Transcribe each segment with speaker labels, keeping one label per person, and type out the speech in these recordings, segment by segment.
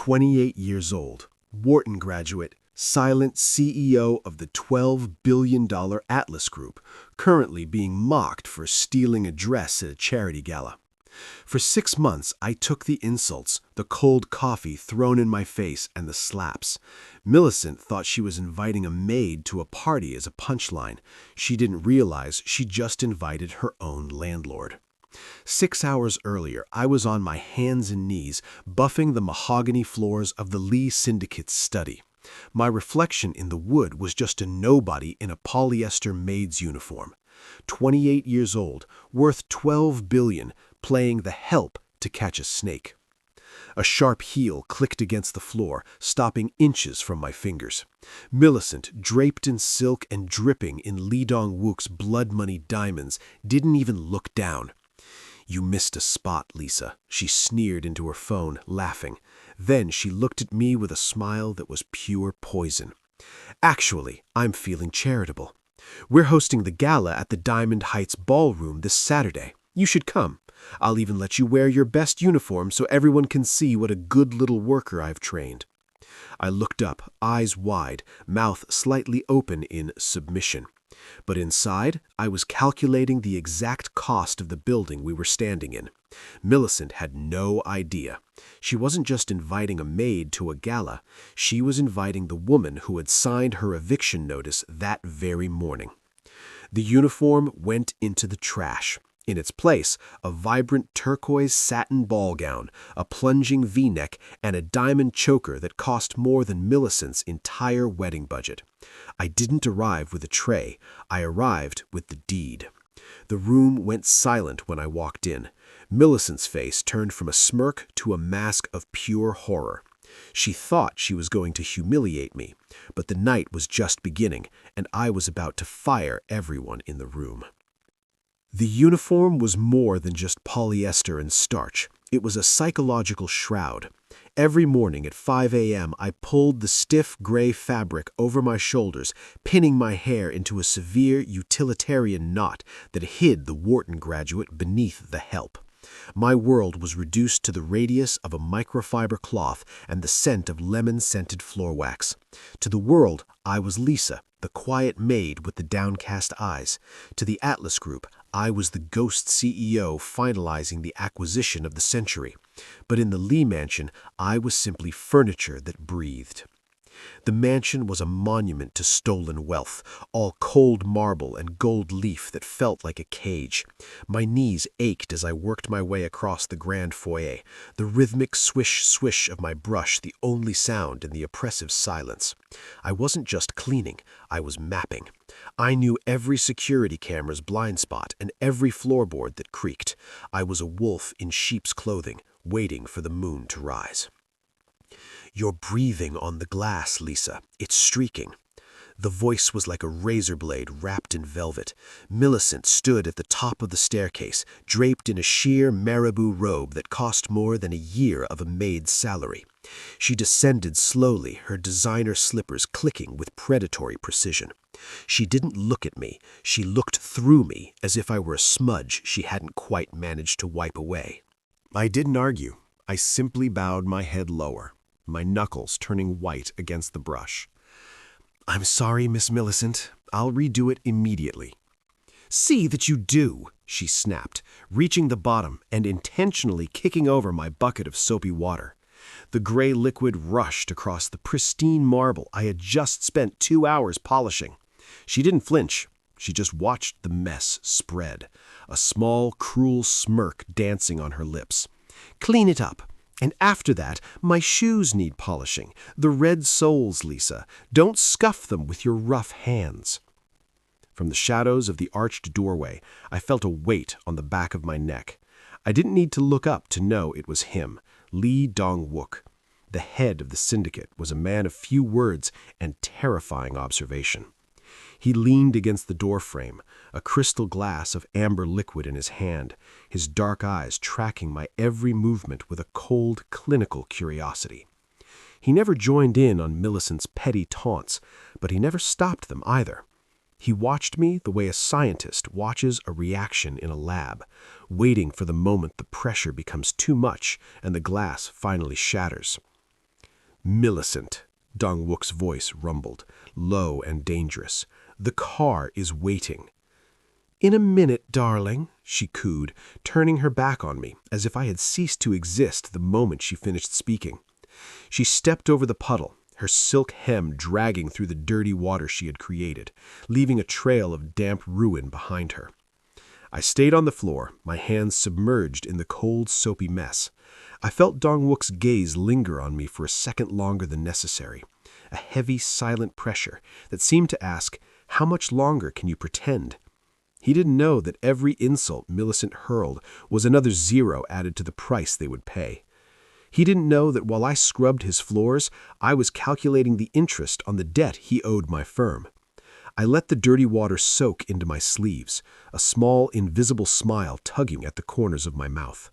Speaker 1: 28 years old, Wharton graduate, silent CEO of the $12 billion Atlas Group, currently being mocked for stealing a dress at a charity gala. For 6 months, I took the insults, the cold coffee thrown in my face, and the slaps. Millicent thought she was inviting a maid to a party as a punchline. She didn't realize she just invited her own landlord. 6 hours earlier, I was on my hands and knees, buffing the mahogany floors of the Lease syndicate's study. My reflection in the wood was just a nobody in a polyester maid's uniform. 28 years old, worth $12 billion, playing the help to catch a snake. A sharp heel clicked against the floor, stopping inches from my fingers. Millicent, draped in silk and dripping in Lee Dong-wook's blood-money diamonds, didn't even look down. "You missed a spot, Lisa," she sneered into her phone, laughing. Then she looked at me with a smile that was pure poison. "Actually, I'm feeling charitable. We're hosting the gala at the Diamond Heights Ballroom this Saturday. You should come. I'll even let you wear your best uniform so everyone can see what a good little worker I've trained." I looked up, eyes wide, mouth slightly open in submission. But inside, I was calculating the exact cost of the building we were standing in. Millicent had no idea. She wasn't just inviting a maid to a gala. She was inviting the woman who had signed her eviction notice that very morning. The uniform went into the trash. In its place, a vibrant turquoise satin ball gown, a plunging V-neck, and a diamond choker that cost more than Millicent's entire wedding budget. I didn't arrive with a tray. I arrived with the deed. The room went silent when I walked in. Millicent's face turned from a smirk to a mask of pure horror. She thought she was going to humiliate me, but the night was just beginning, and I was about to fire everyone in the room. The uniform was more than just polyester and starch. It was a psychological shroud. Every morning at 5 a.m., I pulled the stiff gray fabric over my shoulders, pinning my hair into a severe utilitarian knot that hid the Wharton graduate beneath the help. My world was reduced to the radius of a microfiber cloth and the scent of lemon-scented floor wax. To the world, I was Lisa, the quiet maid with the downcast eyes. To the Atlas Group, I was the ghost CEO finalizing the acquisition of the century. But in the Lee mansion, I was simply furniture that breathed. The mansion was a monument to stolen wealth, all cold marble and gold leaf that felt like a cage. My knees ached as I worked my way across the grand foyer, the rhythmic swish-swish of my brush the only sound in the oppressive silence. I wasn't just cleaning, I was mapping. I knew every security camera's blind spot and every floorboard that creaked. I was a wolf in sheep's clothing, waiting for the moon to rise. "You're breathing on the glass, Lisa. It's streaking." The voice was like a razor blade wrapped in velvet. Millicent stood at the top of the staircase, draped in a sheer marabou robe that cost more than a year of a maid's salary. She descended slowly, her designer slippers clicking with predatory precision. She didn't look at me. She looked through me, as if I were a smudge she hadn't quite managed to wipe away. I didn't argue. I simply bowed my head lower, my knuckles turning white against the brush. "I'm sorry, Miss Millicent. I'll redo it immediately." "See that you do," she snapped, reaching the bottom and intentionally kicking over my bucket of soapy water. The gray liquid rushed across the pristine marble I had just spent 2 hours polishing. She didn't flinch. She just watched the mess spread, a small, cruel smirk dancing on her lips. "Clean it up. And after that, my shoes need polishing. The red soles, Lisa. Don't scuff them with your rough hands." From the shadows of the arched doorway, I felt a weight on the back of my neck. I didn't need to look up to know it was him, Lee Dong-wook. The head of the syndicate was a man of few words and terrifying observation. He leaned against the doorframe, a crystal glass of amber liquid in his hand, his dark eyes tracking my every movement with a cold, clinical curiosity. He never joined in on Millicent's petty taunts, but he never stopped them either. He watched me the way a scientist watches a reaction in a lab, waiting for the moment the pressure becomes too much and the glass finally shatters. "Millicent," Dong-wook's voice rumbled, low and dangerous. "The car is waiting." "In a minute, darling," she cooed, turning her back on me, as if I had ceased to exist the moment she finished speaking. She stepped over the puddle, her silk hem dragging through the dirty water she had created, leaving a trail of damp ruin behind her. I stayed on the floor, my hands submerged in the cold, soapy mess. I felt Dong-wook's gaze linger on me for a second longer than necessary, a heavy, silent pressure that seemed to ask, "How much longer can you pretend?" He didn't know that every insult Millicent hurled was another zero added to the price they would pay. He didn't know that while I scrubbed his floors, I was calculating the interest on the debt he owed my firm. I let the dirty water soak into my sleeves, a small, invisible smile tugging at the corners of my mouth.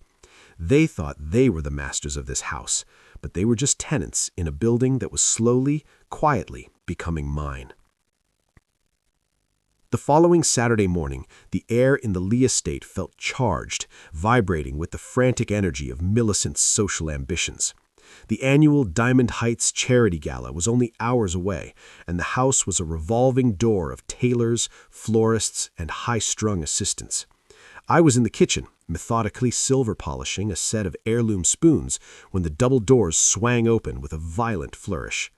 Speaker 1: They thought they were the masters of this house, but they were just tenants in a building that was slowly, quietly becoming mine. The following Saturday morning, the air in the Lee estate felt charged, vibrating with the frantic energy of Millicent's social ambitions. The annual Diamond Heights Charity Gala was only hours away, and the house was a revolving door of tailors, florists, and high-strung assistants. I was in the kitchen, methodically silver polishing a set of heirloom spoons when the double doors swang open with a violent flourish.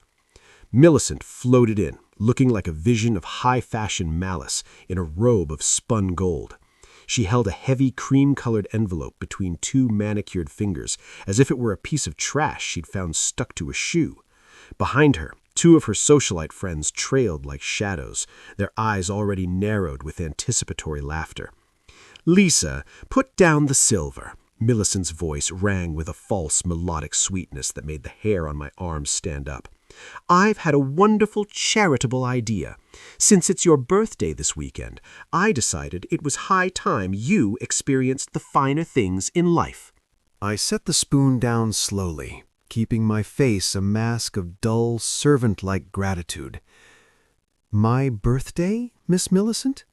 Speaker 1: Millicent floated in, looking like a vision of high-fashion malice in a robe of spun gold. She held a heavy cream-colored envelope between two manicured fingers, as if it were a piece of trash she'd found stuck to a shoe. Behind her, two of her socialite friends trailed like shadows, their eyes already narrowed with anticipatory laughter. "Lisa, put down the silver." Millicent's voice rang with a false melodic sweetness that made the hair on my arms stand up. "I've had a wonderful charitable idea. Since it's your birthday this weekend, I decided it was high time you experienced the finer things in life." I set the spoon down slowly, keeping my face a mask of dull, servant-like gratitude. "My birthday, Miss Millicent?"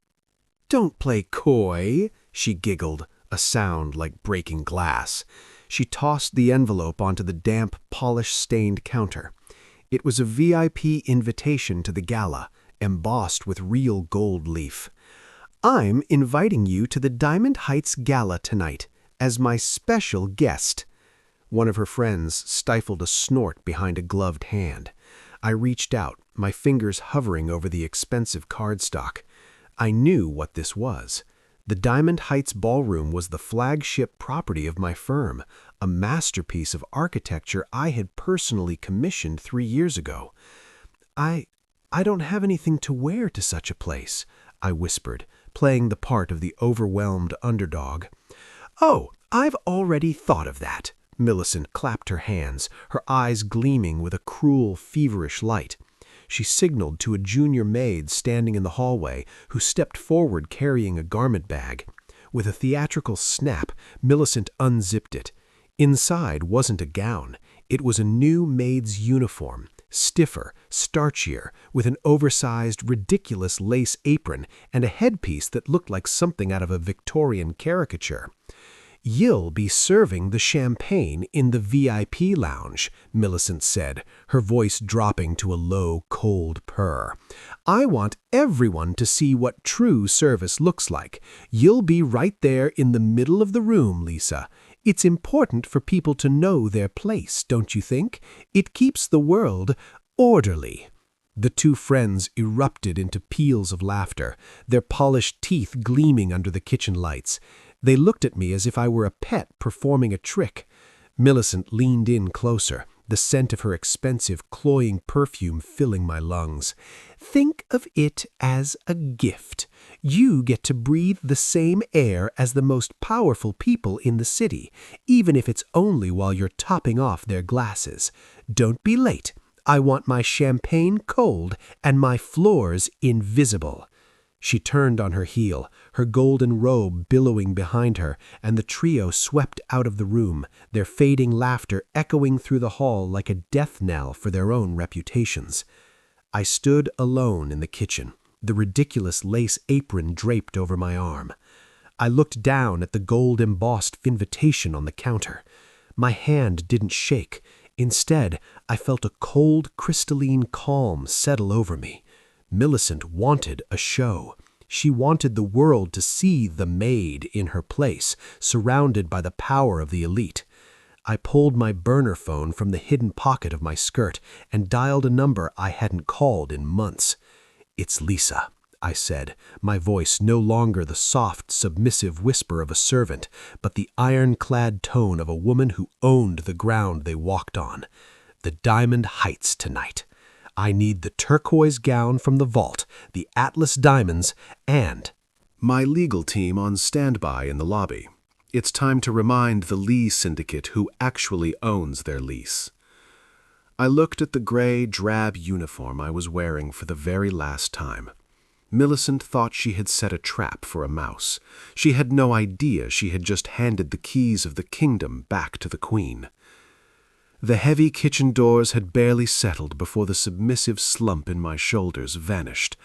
Speaker 1: "Don't play coy," she giggled, a sound like breaking glass. She tossed the envelope onto the damp, polish-stained counter. It was a VIP invitation to the gala, embossed with real gold leaf. "I'm inviting you to the Diamond Heights Gala tonight as my special guest." One of her friends stifled a snort behind a gloved hand. I reached out, my fingers hovering over the expensive cardstock. I knew what this was. The Diamond Heights Ballroom was the flagship property of my firm, a masterpiece of architecture I had personally commissioned 3 years ago. I don't have anything to wear to such a place," I whispered, playing the part of the overwhelmed underdog. "Oh, I've already thought of that." Millicent clapped her hands, her eyes gleaming with a cruel, feverish light. She signaled to a junior maid standing in the hallway, who stepped forward carrying a garment bag. With a theatrical snap, Millicent unzipped it. Inside wasn't a gown. It was a new maid's uniform, stiffer, starchier, with an oversized, ridiculous lace apron and a headpiece that looked like something out of a Victorian caricature. "You'll be serving the champagne in the VIP lounge," Millicent said, her voice dropping to a low, cold purr. "I want everyone to see what true service looks like. You'll be right there in the middle of the room, Lisa. It's important for people to know their place, don't you think? It keeps the world orderly." The two friends erupted into peals of laughter, their polished teeth gleaming under the kitchen lights. They looked at me as if I were a pet performing a trick. Millicent leaned in closer, the scent of her expensive, cloying perfume filling my lungs. "Think of it as a gift. You get to breathe the same air as the most powerful people in the city, even if it's only while you're topping off their glasses. Don't be late. I want my champagne cold and my floors invisible." She turned on her heel, her golden robe billowing behind her, and the trio swept out of the room, their fading laughter echoing through the hall like a death knell for their own reputations. I stood alone in the kitchen, the ridiculous lace apron draped over my arm. I looked down at the gold-embossed invitation on the counter. My hand didn't shake. Instead, I felt a cold, crystalline calm settle over me. Millicent wanted a show. She wanted the world to see the Maid in her place, surrounded by the power of the elite. I pulled my burner phone from the hidden pocket of my skirt and dialed a number I hadn't called in months. "It's Lisa," I said, my voice no longer the soft, submissive whisper of a servant, but the ironclad tone of a woman who owned the ground they walked on. "The Diamond Heights tonight. I need the turquoise gown from the vault, the Atlas diamonds, and—" My legal team on standby in the lobby. It's time to remind the lease syndicate who actually owns their lease. I looked at the gray, drab uniform I was wearing for the very last time. Millicent thought she had set a trap for a mouse. She had no idea she had just handed the keys of the kingdom back to the queen. The heavy kitchen doors had barely settled before the submissive slump in my shoulders vanished.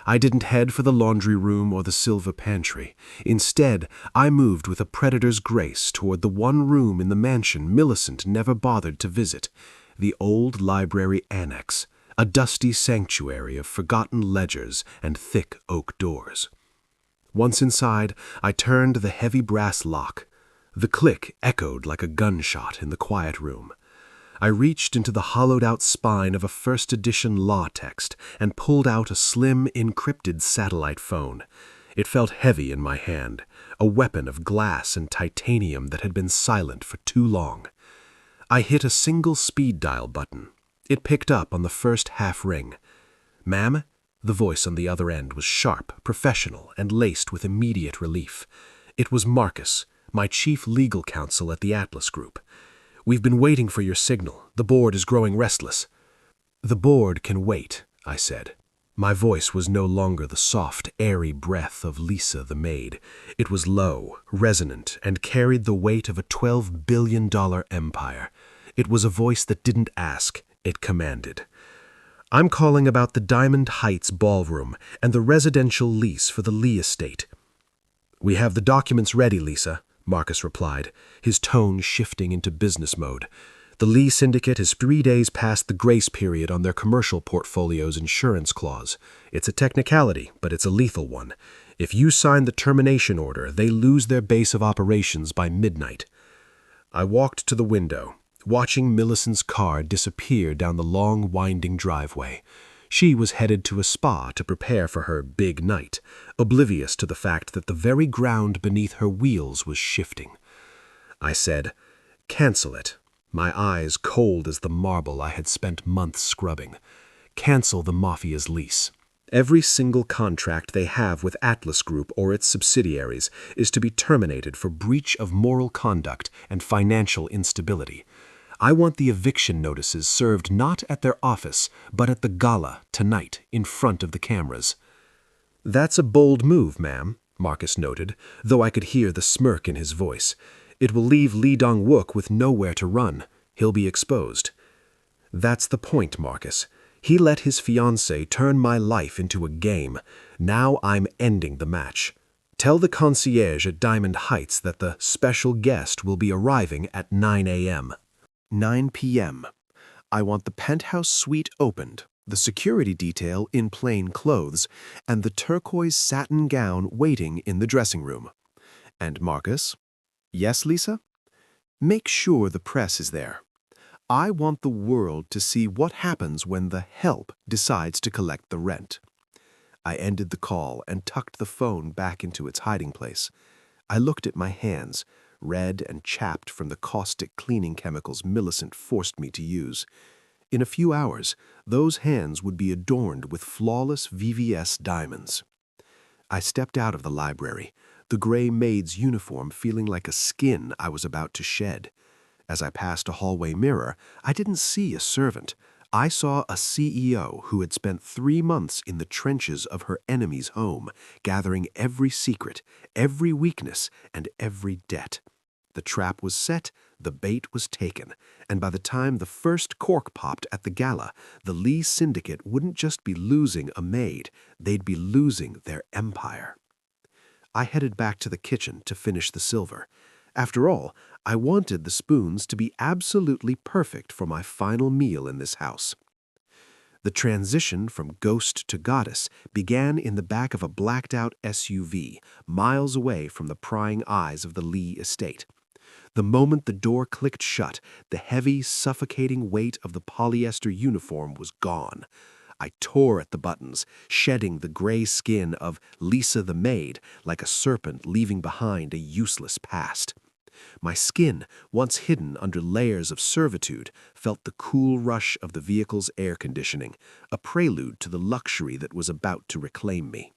Speaker 1: I didn't head for the laundry room or the silver pantry. Instead, I moved with a predator's grace toward the one room in the mansion Millicent never bothered to visit, the old library annex, a dusty sanctuary of forgotten ledgers and thick oak doors. Once inside, I turned the heavy brass lock. The click echoed like a gunshot in the quiet room. I reached into the hollowed-out spine of a first-edition law text and pulled out a slim, encrypted satellite phone. It felt heavy in my hand, a weapon of glass and titanium that had been silent for too long. I hit a single speed dial button. It picked up on the first half ring. "Ma'am?" The voice on the other end was sharp, professional, and laced with immediate relief. It was Marcus, my chief legal counsel at the Atlas Group. "We've been waiting for your signal. The board is growing restless." "The board can wait," I said. My voice was no longer the soft, airy breath of Lisa the Maid. It was low, resonant, and carried the weight of a $12 billion empire. It was a voice that didn't ask, it commanded. "I'm calling about the Diamond Heights ballroom and the residential lease for the Lee estate." "We have the documents ready, Lisa," Marcus replied, his tone shifting into business mode. "The Lee syndicate is 3 days past the grace period on their commercial portfolio's insurance clause. It's a technicality, but it's a lethal one. If you sign the termination order, they lose their base of operations by midnight." I walked to the window, watching Millicent's car disappear down the long, winding driveway. She was headed to a spa to prepare for her big night, oblivious to the fact that the very ground beneath her wheels was shifting. I said, "Cancel it," my eyes cold as the marble I had spent months scrubbing. "Cancel the Mafia's lease. Every single contract they have with Atlas Group or its subsidiaries is to be terminated for breach of moral conduct and financial instability. I want the eviction notices served not at their office, but at the gala tonight in front of the cameras." "That's a bold move, ma'am," Marcus noted, though I could hear the smirk in his voice. "It will leave Lee Dong-wook with nowhere to run. He'll be exposed." "That's the point, Marcus. He let his fiancé turn my life into a game. Now I'm ending the match. Tell the concierge at Diamond Heights that the special guest will be arriving at 9 a.m. 9 p.m. I want the penthouse suite opened, the security detail in plain clothes, and the turquoise satin gown waiting in the dressing room. And Marcus? Yes, Lisa? Make sure the press is there. I want the world to see what happens when the help decides to collect the rent." I ended the call and tucked the phone back into its hiding place. I looked at my hands, red and chapped from the caustic cleaning chemicals Millicent forced me to use. In a few hours, those hands would be adorned with flawless VVS diamonds. I stepped out of the library, the gray maid's uniform feeling like a skin I was about to shed. As I passed a hallway mirror, I didn't see a servant. I saw a CEO who had spent 3 months in the trenches of her enemy's home, gathering every secret, every weakness, and every debt. The trap was set, the bait was taken, and by the time the first cork popped at the gala, the Lee syndicate wouldn't just be losing a maid, they'd be losing their empire. I headed back to the kitchen to finish the silver. After all, I wanted the spoons to be absolutely perfect for my final meal in this house. The transition from ghost to goddess began in the back of a blacked-out SUV, miles away from the prying eyes of the Lee estate. The moment the door clicked shut, the heavy, suffocating weight of the polyester uniform was gone. I tore at the buttons, shedding the gray skin of Lisa the Maid like a serpent leaving behind a useless past. My skin, once hidden under layers of servitude, felt the cool rush of the vehicle's air conditioning, a prelude to the luxury that was about to reclaim me.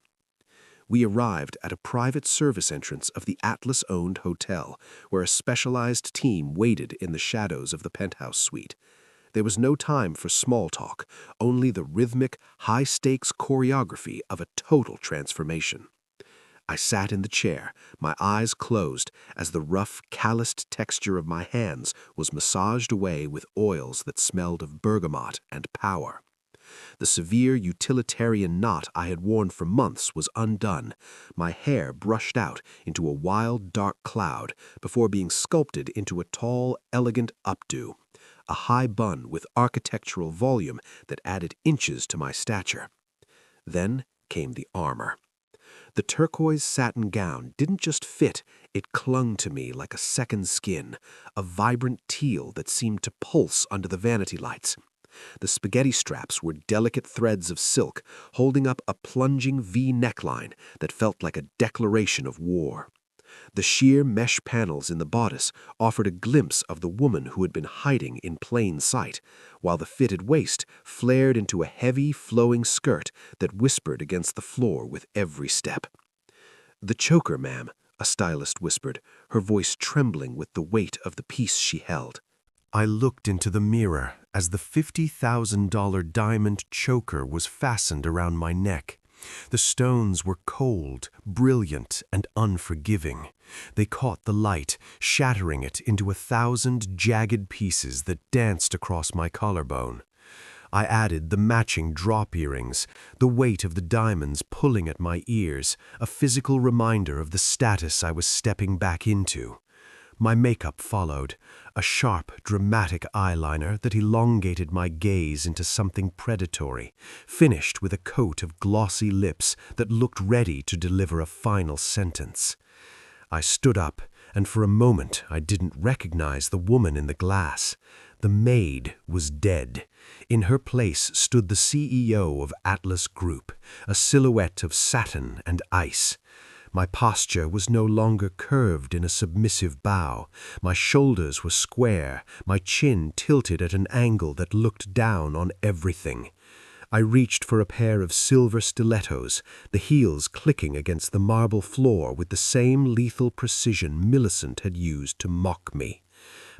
Speaker 1: We arrived at a private service entrance of the Atlas-owned hotel, where a specialized team waited in the shadows of the penthouse suite. There was no time for small talk, only the rhythmic, high-stakes choreography of a total transformation. I sat in the chair, my eyes closed, as the rough, calloused texture of my hands was massaged away with oils that smelled of bergamot and power. The severe utilitarian knot I had worn for months was undone, my hair brushed out into a wild, dark cloud before being sculpted into a tall, elegant updo, a high bun with architectural volume that added inches to my stature. Then came the armor. The turquoise satin gown didn't just fit, it clung to me like a second skin, a vibrant teal that seemed to pulse under the vanity lights. The spaghetti straps were delicate threads of silk, holding up a plunging V neckline that felt like a declaration of war. The sheer mesh panels in the bodice offered a glimpse of the woman who had been hiding in plain sight, while the fitted waist flared into a heavy, flowing skirt that whispered against the floor with every step. "The choker, ma'am," a stylist whispered, her voice trembling with the weight of the piece she held. I looked into the mirror as the $50,000 diamond choker was fastened around my neck. The stones were cold, brilliant, and unforgiving. They caught the light, shattering it into 1,000 jagged pieces that danced across my collarbone. I added the matching drop earrings, the weight of the diamonds pulling at my ears, a physical reminder of the status I was stepping back into. My makeup followed, a sharp, dramatic eyeliner that elongated my gaze into something predatory, finished with a coat of glossy lips that looked ready to deliver a final sentence. I stood up, and for a moment I didn't recognize the woman in the glass. The maid was dead. In her place stood the CEO of Atlas Group, a silhouette of satin and ice. My posture was no longer curved in a submissive bow. My shoulders were square, my chin tilted at an angle that looked down on everything. I reached for a pair of silver stilettos, the heels clicking against the marble floor with the same lethal precision Millicent had used to mock me.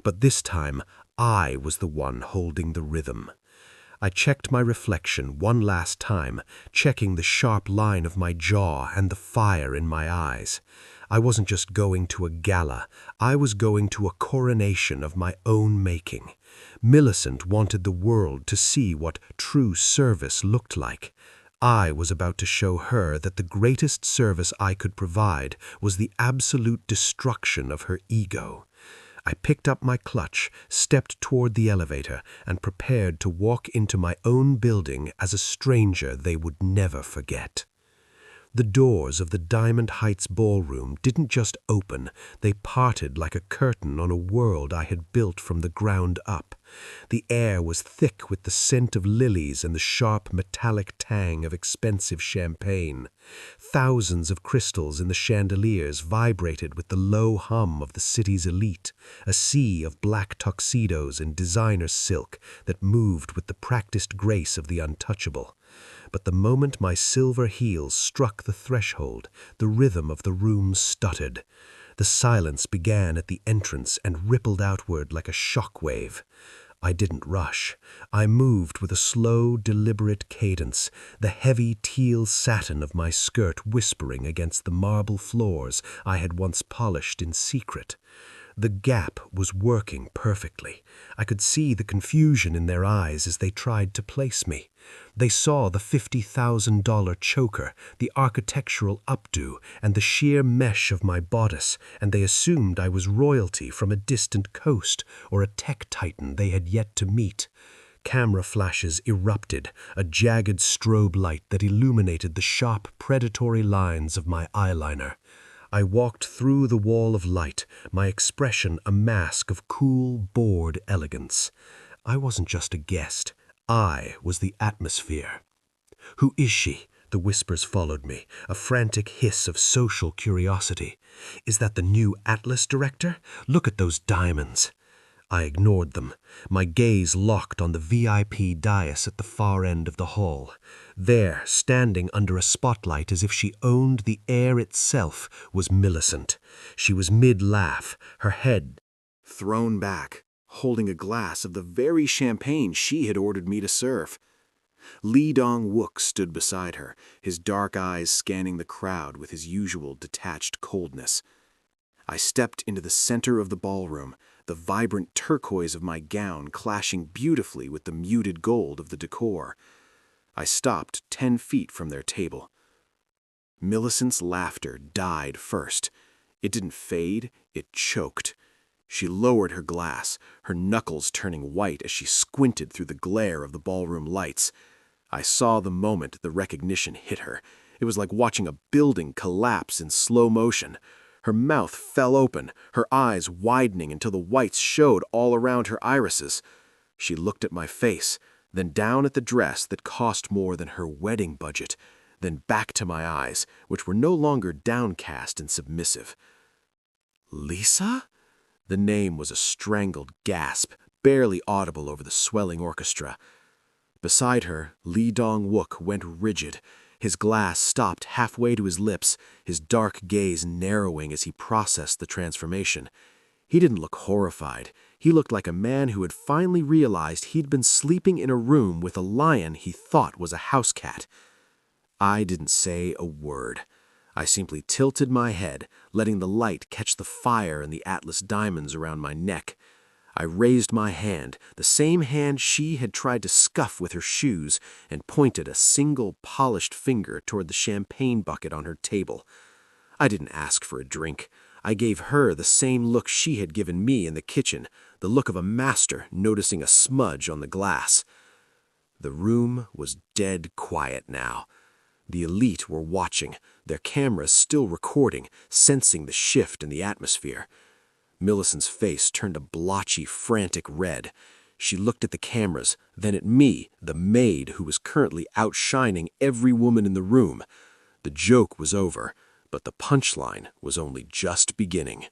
Speaker 1: But this time, I was the one holding the rhythm. I checked my reflection one last time, checking the sharp line of my jaw and the fire in my eyes. I wasn't just going to a gala, I was going to a coronation of my own making. Millicent wanted the world to see what true service looked like. I was about to show her that the greatest service I could provide was the absolute destruction of her ego. I picked up my clutch, stepped toward the elevator, and prepared to walk into my own building as a stranger they would never forget. The doors of the Diamond Heights ballroom didn't just open, they parted like a curtain on a world I had built from the ground up. The air was thick with the scent of lilies and the sharp metallic tang of expensive champagne. Thousands of crystals in the chandeliers vibrated with the low hum of the city's elite, a sea of black tuxedos and designer silk that moved with the practiced grace of the untouchable. But the moment my silver heels struck the threshold, the rhythm of the room stuttered. The silence began at the entrance and rippled outward like a shock wave. I didn't rush. I moved with a slow, deliberate cadence, the heavy teal satin of my skirt whispering against the marble floors I had once polished in secret. The gap was working perfectly. I could see the confusion in their eyes as they tried to place me. They saw the $50,000 choker, the architectural updo, and the sheer mesh of my bodice, and they assumed I was royalty from a distant coast or a tech titan they had yet to meet. Camera flashes erupted, a jagged strobe light that illuminated the sharp, predatory lines of my eyeliner. I walked through the wall of light, my expression a mask of cool, bored elegance. I wasn't just a guest. I was the atmosphere. "Who is she?" The whispers followed me, a frantic hiss of social curiosity. "Is that the new Atlas director? Look at those diamonds." I ignored them. My gaze locked on the VIP dais at the far end of the hall. There, standing under a spotlight as if she owned the air itself, was Millicent. She was mid-laugh, her head thrown back, holding a glass of the very champagne she had ordered me to serve. Lee Dong-wook stood beside her, his dark eyes scanning the crowd with his usual detached coldness. I stepped into the center of the ballroom, the vibrant turquoise of my gown clashing beautifully with the muted gold of the decor. I stopped 10 feet from their table. Millicent's laughter died first. It didn't fade, it choked. She lowered her glass, her knuckles turning white as she squinted through the glare of the ballroom lights. I saw the moment the recognition hit her. It was like watching a building collapse in slow motion. Her mouth fell open, her eyes widening until the whites showed all around her irises. She looked at my face, then down at the dress that cost more than her wedding budget, then back to my eyes, which were no longer downcast and submissive. "Lisa?" The name was a strangled gasp, barely audible over the swelling orchestra. Beside her, Lee Dong-wook went rigid. His glass stopped halfway to his lips, his dark gaze narrowing as he processed the transformation. He didn't look horrified. He looked like a man who had finally realized he'd been sleeping in a room with a lion he thought was a house cat. I didn't say a word. I simply tilted my head, letting the light catch the fire and the Atlas diamonds around my neck. I raised my hand, the same hand she had tried to scuff with her shoes, and pointed a single polished finger toward the champagne bucket on her table. I didn't ask for a drink. I gave her the same look she had given me in the kitchen, the look of a master noticing a smudge on the glass. The room was dead quiet now. The elite were watching, their cameras still recording, sensing the shift in the atmosphere. Millicent's face turned a blotchy, frantic red. She looked at the cameras, then at me, the maid who was currently outshining every woman in the room. The joke was over, but the punchline was only just beginning.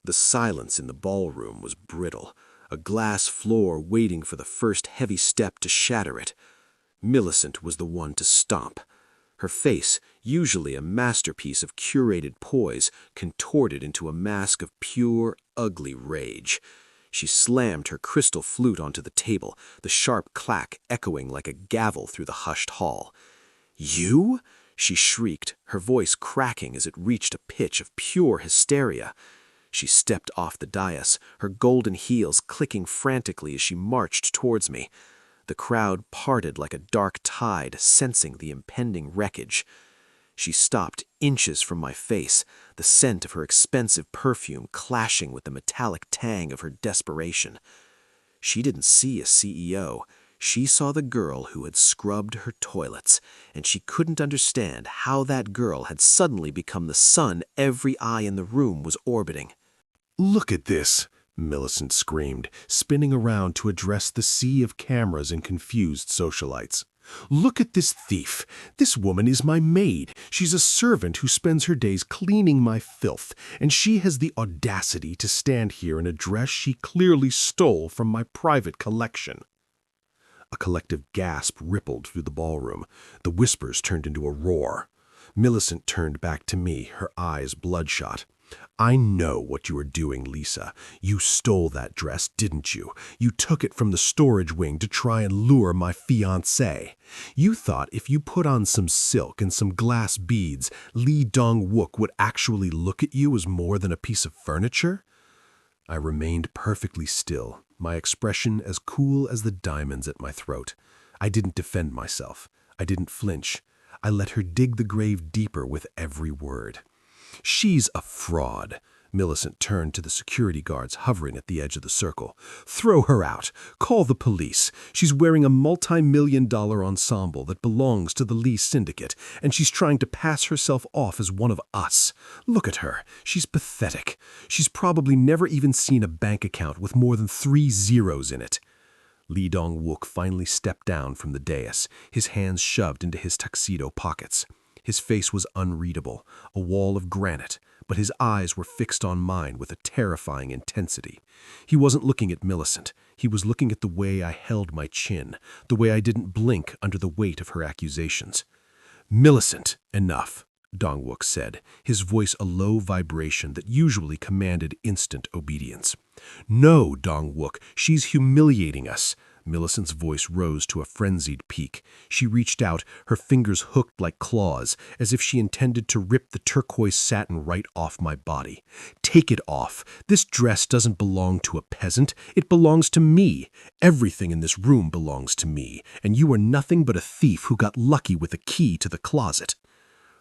Speaker 1: The silence in the ballroom was brittle, a glass floor waiting for the first heavy step to shatter it. Millicent was the one to stomp. Her face, usually a masterpiece of curated poise, contorted into a mask of pure, ugly rage. She slammed her crystal flute onto the table, the sharp clack echoing like a gavel through the hushed hall. "You?" she shrieked, her voice cracking as it reached a pitch of pure hysteria. She stepped off the dais, her golden heels clicking frantically as she marched towards me. The crowd parted like a dark tide, sensing the impending wreckage. She stopped inches from my face, the scent of her expensive perfume clashing with the metallic tang of her desperation. She didn't see a CEO. She saw the girl who had scrubbed her toilets, and she couldn't understand how that girl had suddenly become the sun every eye in the room was orbiting. "Look at this!" Millicent screamed, spinning around to address the sea of cameras and confused socialites. "Look at this thief! This woman is my maid. She's a servant who spends her days cleaning my filth, and she has the audacity to stand here in a dress she clearly stole from my private collection." A collective gasp rippled through the ballroom. The whispers turned into a roar. Millicent turned back to me, her eyes bloodshot. "I know what you are doing, Lisa. You stole that dress, didn't you? You took it from the storage wing to try and lure my fiancé. You thought if you put on some silk and some glass beads, Lee Dong-wook would actually look at you as more than a piece of furniture?" I remained perfectly still, my expression as cool as the diamonds at my throat. I didn't defend myself. I didn't flinch. I let her dig the grave deeper with every word. "She's a fraud." Millicent turned to the security guards hovering at the edge of the circle. "Throw her out. Call the police. She's wearing a multi-million-dollar ensemble that belongs to the lease syndicate, and she's trying to pass herself off as one of us. Look at her. She's pathetic. She's probably never even seen a bank account with more than 3 zeros in it." Lee Dong-wook finally stepped down from the dais, his hands shoved into his tuxedo pockets. His face was unreadable, a wall of granite, but his eyes were fixed on mine with a terrifying intensity. He wasn't looking at Millicent. He was looking at the way I held my chin, the way I didn't blink under the weight of her accusations. "Millicent, enough," Dong-wook said, his voice a low vibration that usually commanded instant obedience. "No, Dong-wook, she's humiliating us." Millicent's voice rose to a frenzied peak. She reached out, her fingers hooked like claws, as if she intended to rip the turquoise satin right off my body. "Take it off. This dress doesn't belong to a peasant. It belongs to me. Everything in this room belongs to me, and you are nothing but a thief who got lucky with a key to the closet."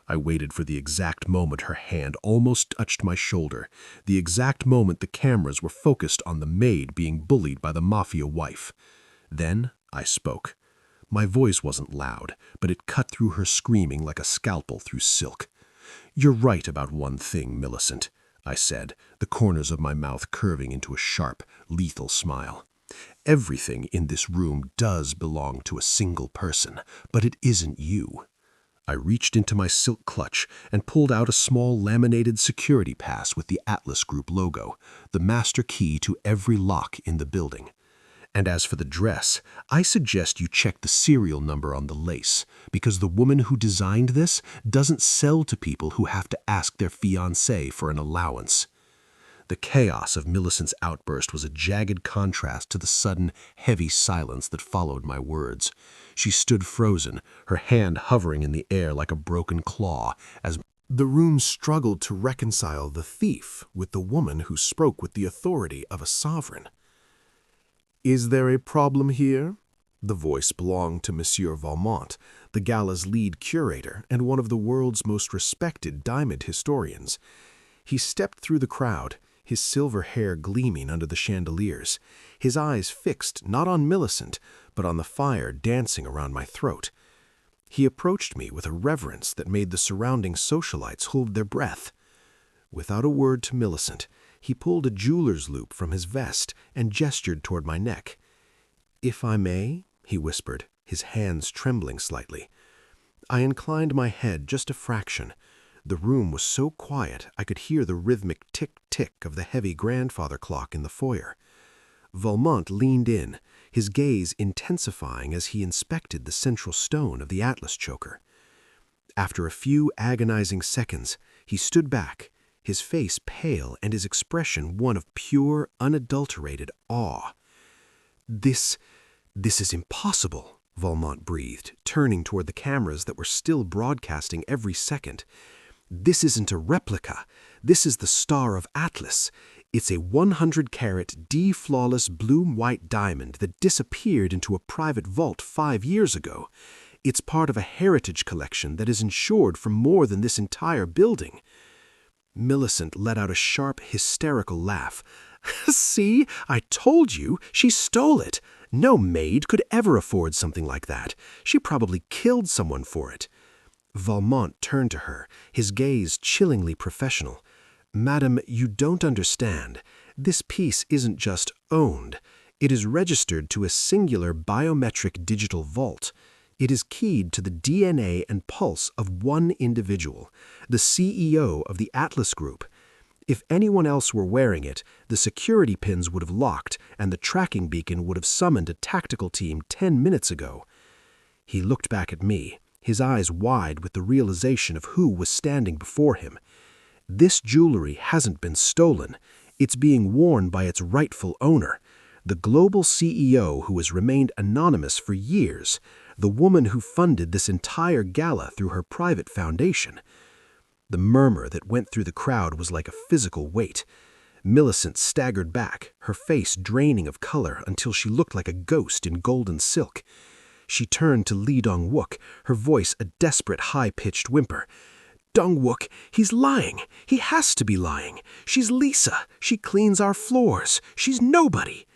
Speaker 1: I waited for the exact moment her hand almost touched my shoulder, the exact moment the cameras were focused on the maid being bullied by the Mafia wife. Then I spoke. My voice wasn't loud, but it cut through her screaming like a scalpel through silk. "You're right about one thing, Millicent," I said, the corners of my mouth curving into a sharp, lethal smile. "Everything in this room does belong to a single person, but it isn't you." I reached into my silk clutch and pulled out a small laminated security pass with the Atlas Group logo, the master key to every lock in the building. "And as for the dress, I suggest you check the serial number on the lace, because the woman who designed this doesn't sell to people who have to ask their fiancé for an allowance." The chaos of Millicent's outburst was a jagged contrast to the sudden, heavy silence that followed my words. She stood frozen, her hand hovering in the air like a broken claw, as the room struggled to reconcile the thief with the woman who spoke with the authority of a sovereign. "Is there a problem here?" The voice belonged to Monsieur Valmont, the gala's lead curator and one of the world's most respected diamond historians. He stepped through the crowd, his silver hair gleaming under the chandeliers, his eyes fixed not on Millicent, but on the fire dancing around my throat. He approached me with a reverence that made the surrounding socialites hold their breath. Without a word to Millicent, he pulled a jeweler's loop from his vest and gestured toward my neck. "If I may," he whispered, his hands trembling slightly. I inclined my head just a fraction. The room was so quiet I could hear the rhythmic tick-tick of the heavy grandfather clock in the foyer. Valmont leaned in, his gaze intensifying as he inspected the central stone of the Atlas choker. After a few agonizing seconds, he stood back, his face pale and his expression one of pure, unadulterated awe. This is impossible," Valmont breathed, turning toward the cameras that were still broadcasting every second. "This isn't a replica. This is the Star of Atlas. It's a 100-carat, D-flawless bloom-white diamond that disappeared into a private vault 5 years ago. It's part of a heritage collection that is insured for more than this entire building." Millicent let out a sharp, hysterical laugh. "See, I told you, she stole it. No maid could ever afford something like that. She probably killed someone for it." Valmont turned to her, his gaze chillingly professional. "Madam, you don't understand. This piece isn't just owned. It is registered to a singular biometric digital vault. It is keyed to the DNA and pulse of one individual, the CEO of the Atlas Group. If anyone else were wearing it, the security pins would have locked and the tracking beacon would have summoned a tactical team 10 minutes ago." He looked back at me, his eyes wide with the realization of who was standing before him. "This jewelry hasn't been stolen. It's being worn by its rightful owner, the global CEO who has remained anonymous for years, the woman who funded this entire gala through her private foundation." The murmur that went through the crowd was like a physical weight. Millicent staggered back, her face draining of color until she looked like a ghost in golden silk. She turned to Lee Dong-wook, her voice a desperate high-pitched whimper. "Dong-wook, he's lying. He has to be lying. She's Lisa. She cleans our floors. She's nobody."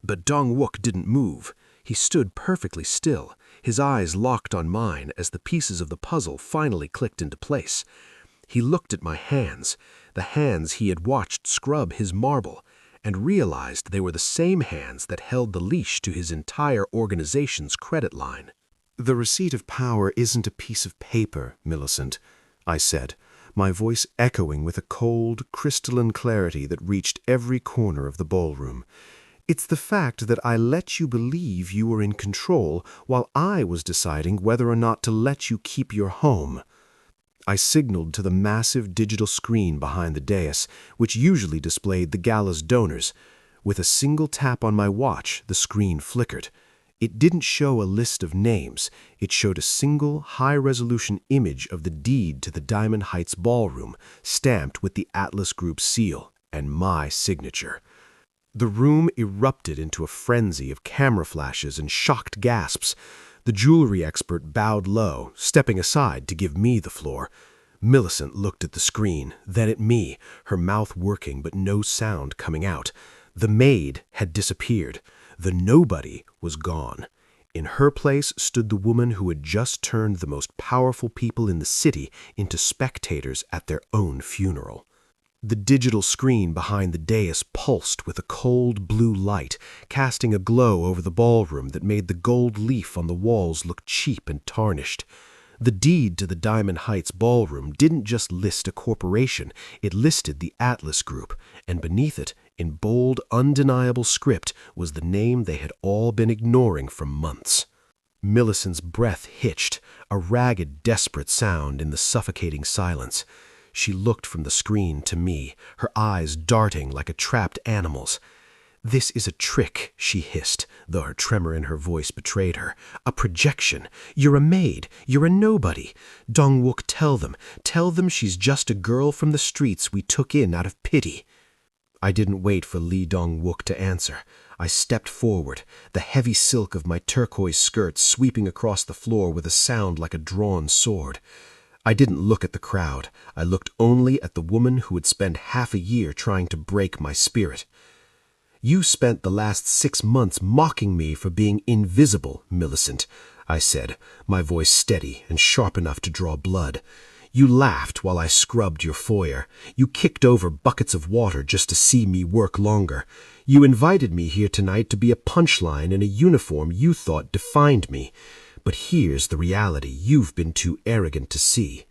Speaker 1: But Dong-wook didn't move. He stood perfectly still, his eyes locked on mine as the pieces of the puzzle finally clicked into place. He looked at my hands, the hands he had watched scrub his marble, and realized they were the same hands that held the leash to his entire organization's credit line. "The receipt of power isn't a piece of paper, Millicent," I said, my voice echoing with a cold, crystalline clarity that reached every corner of the ballroom. "It's the fact that I let you believe you were in control while I was deciding whether or not to let you keep your home." I signaled to the massive digital screen behind the dais, which usually displayed the gala's donors. With a single tap on my watch, the screen flickered. It didn't show a list of names. It showed a single, high-resolution image of the deed to the Diamond Heights ballroom, stamped with the Atlas Group's seal and my signature. The room erupted into a frenzy of camera flashes and shocked gasps. The jewelry expert bowed low, stepping aside to give me the floor. Millicent looked at the screen, then at me, her mouth working but no sound coming out. The maid had disappeared. The nobody was gone. In her place stood the woman who had just turned the most powerful people in the city into spectators at their own funeral. The digital screen behind the dais pulsed with a cold blue light, casting a glow over the ballroom that made the gold leaf on the walls look cheap and tarnished. The deed to the Diamond Heights ballroom didn't just list a corporation, it listed the Atlas Group, and beneath it, in bold, undeniable script, was the name they had all been ignoring for months. Millicent's breath hitched, a ragged, desperate sound in the suffocating silence. She looked from the screen to me, her eyes darting like a trapped animal's. "This is a trick," she hissed, though her tremor in her voice betrayed her. "A projection. You're a maid. You're a nobody. Dong-wook, tell them she's just a girl from the streets we took in out of pity." I didn't wait for Lee Dong-wook to answer. I stepped forward, the heavy silk of my turquoise skirt sweeping across the floor with a sound like a drawn sword. I didn't look at the crowd. I looked only at the woman who had spent half a year trying to break my spirit. "You spent the last 6 months mocking me for being invisible, Millicent," I said, my voice steady and sharp enough to draw blood. "You laughed while I scrubbed your foyer. You kicked over buckets of water just to see me work longer. You invited me here tonight to be a punchline in a uniform you thought defined me. But here's the reality you've been too arrogant to see."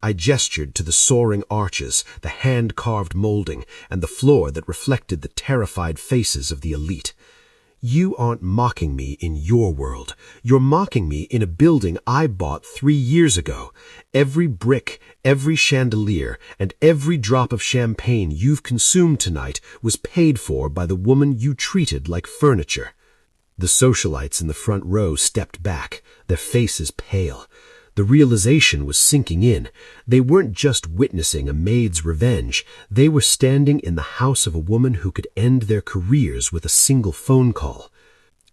Speaker 1: I gestured to the soaring arches, the hand-carved molding, and the floor that reflected the terrified faces of the elite. "You aren't mocking me in your world. You're mocking me in a building I bought 3 years ago. Every brick, every chandelier, and every drop of champagne you've consumed tonight was paid for by the woman you treated like furniture." The socialites in the front row stepped back, their faces pale. The realization was sinking in. They weren't just witnessing a maid's revenge. They were standing in the house of a woman who could end their careers with a single phone call.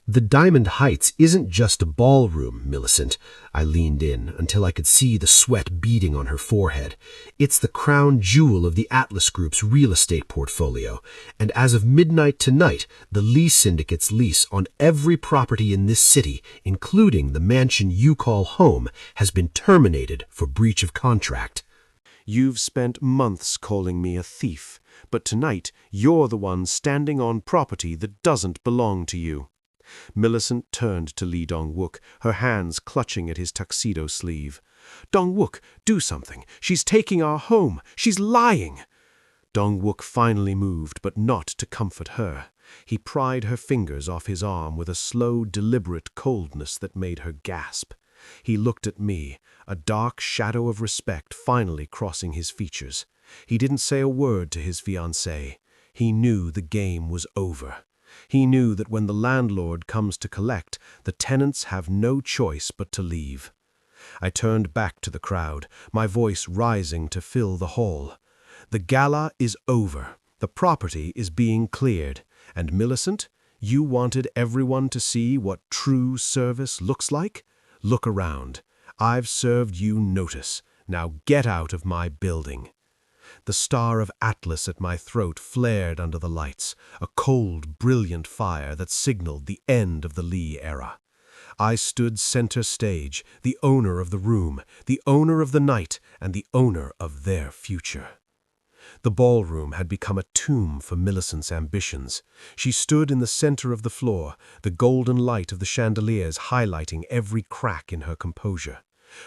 Speaker 1: "The Diamond Heights isn't just a ballroom, Millicent." I leaned in until I could see the sweat beading on her forehead. "It's the crown jewel of the Atlas Group's real estate portfolio, and as of midnight tonight, the lease syndicate's lease on every property in this city, including the mansion you call home, has been terminated for breach of contract." "You've spent months calling me a thief, but tonight you're the one standing on property that doesn't belong to you." Millicent turned to Lee Dong-wook, her hands clutching at his tuxedo sleeve. "Dong-wook, do something. She's taking our home. She's lying." Dong-wook finally moved, but not to comfort her. He pried her fingers off his arm with a slow, deliberate coldness that made her gasp. He looked at me, a dark shadow of respect finally crossing his features. He didn't say a word to his fiancée. He knew the game was over. He knew that when the landlord comes to collect, the tenants have no choice but to leave. I turned back to the crowd, my voice rising to fill the hall. "The gala is over. The property is being cleared, and Millicent, you wanted everyone to see what true service looks like? Look around. I've served you notice. Now get out of my building." The star of Atlas at my throat flared under the lights, a cold, brilliant fire that signaled the end of the Lee era. I stood center stage, the owner of the room, the owner of the night, and the owner of their future. The ballroom had become a tomb for Millicent's ambitions. She stood in the center of the floor, the golden light of the chandeliers highlighting every crack in her composure.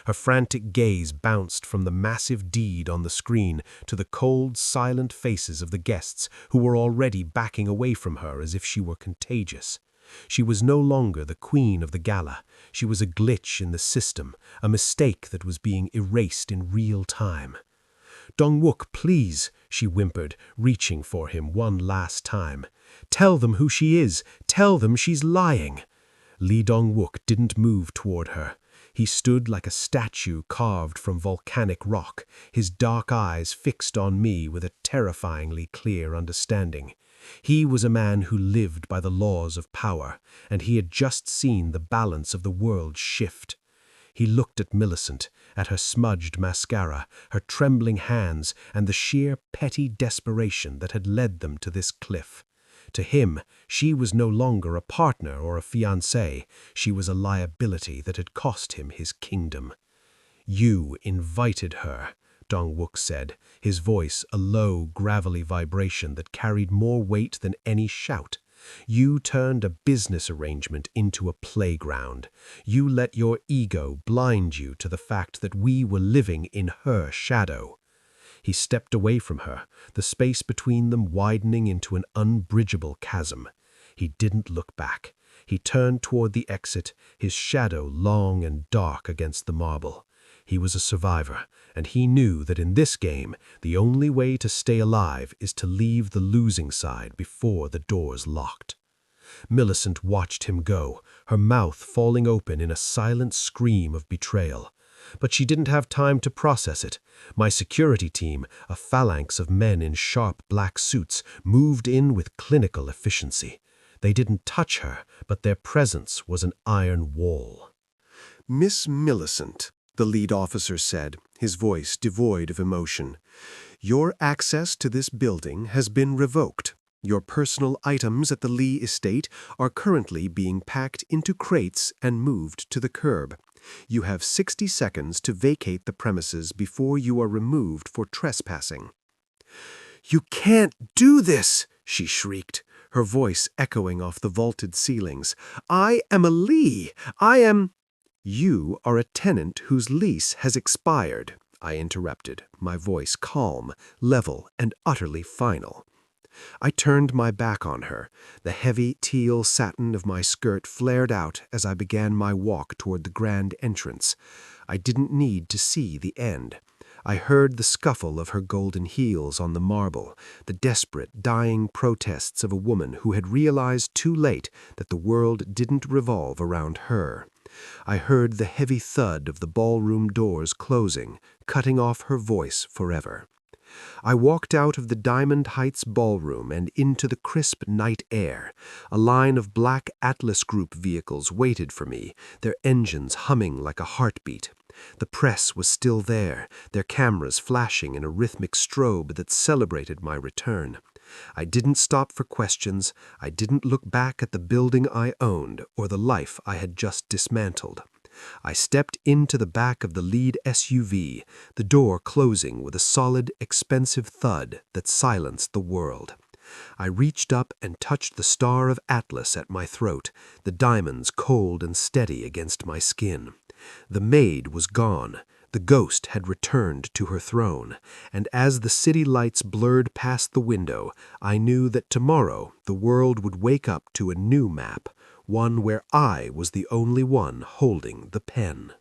Speaker 1: Her frantic gaze bounced from the massive deed on the screen to the cold, silent faces of the guests who were already backing away from her as if she were contagious. She was no longer the queen of the gala. She was a glitch in the system, a mistake that was being erased in real time. "Dong-wook, please," she whimpered, reaching for him one last time. "Tell them who she is. Tell them she's lying." Lee Dong-wook didn't move toward her. He stood like a statue carved from volcanic rock, his dark eyes fixed on me with a terrifyingly clear understanding. He was a man who lived by the laws of power, and he had just seen the balance of the world shift. He looked at Millicent, at her smudged mascara, her trembling hands, and the sheer petty desperation that had led them to this cliff. To him, she was no longer a partner or a fiancé. She was a liability that had cost him his kingdom. "You invited her," Dong-wook said, his voice a low, gravelly vibration that carried more weight than any shout. "You turned a business arrangement into a playground. You let your ego blind you to the fact that we were living in her shadow." He stepped away from her, the space between them widening into an unbridgeable chasm. He didn't look back. He turned toward the exit, his shadow long and dark against the marble. He was a survivor, and he knew that in this game, the only way to stay alive is to leave the losing side before the doors locked. Millicent watched him go, her mouth falling open in a silent scream of betrayal. But she didn't have time to process it. My security team, a phalanx of men in sharp black suits, moved in with clinical efficiency. They didn't touch her, but their presence was an iron wall.
Speaker 2: "Miss Millicent," the lead officer said, his voice devoid of emotion, "your access to this building has been revoked. Your personal items at the Lee estate are currently being packed into crates and moved to the curb. You have 60 seconds to vacate the premises before you are removed for trespassing." "You can't do this!" she shrieked, her voice echoing off the vaulted ceilings. "I am a Lee! I am—" "You are a tenant whose lease has expired," I interrupted, my voice calm, level, and utterly final. I turned my back on her. The heavy teal satin of my skirt flared out as I began my walk toward the grand entrance. I didn't need to see the end. I heard the scuffle of her golden heels on the marble, the desperate, dying protests of a woman who had realized too late that the world didn't revolve around her. I heard the heavy thud of the ballroom doors closing, cutting off her voice forever. I walked out of the Diamond Heights ballroom and into the crisp night air. A line of black Atlas Group vehicles waited for me, their engines humming like a heartbeat. The press was still there, their cameras flashing in a rhythmic strobe that celebrated my return. I didn't stop for questions. I didn't look back at the building I owned or the life I had just dismantled. I stepped into the back of the lead SUV, the door closing with a solid, expensive thud that silenced the world. I reached up and touched the star of Atlas at my throat, the diamonds cold and steady against my skin. The Maid was gone. The ghost had returned to her throne, and as the city lights blurred past the window, I knew that tomorrow the world would wake up to a new map, one where I was the only one holding the pen.